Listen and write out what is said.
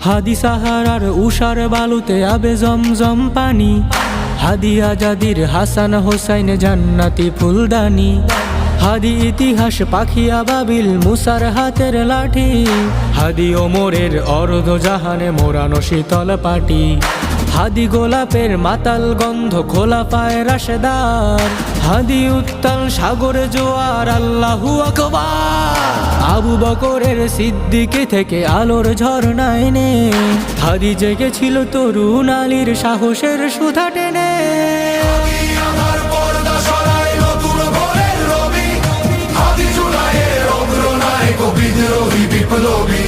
হাদি সাহারার উষার বালুতে আবে জমজম পানি, হাদি আজাদির হাসান হোসাইন জান্নাতি ফুলদানি, হাদি ইতিহাস পাখি আবাবিল মুসার হাতের লাঠি, হাদি ওমরের অর্ধ জাহানে মোরানো শীতল পাটি, হাদি গোলাপের মাতাল গন্ধ খোলা পায় রাশেদার, হাদি উত্তাল সাগরে জোয়ার আল্লাহু আকবার। আবু বকরের সিদ্দিকী থেকে আলোর ঝরনায় নে, হাদি জেগেছিল তরুণ আলীর সাহসের সুধা টেনে। বিপ্লবী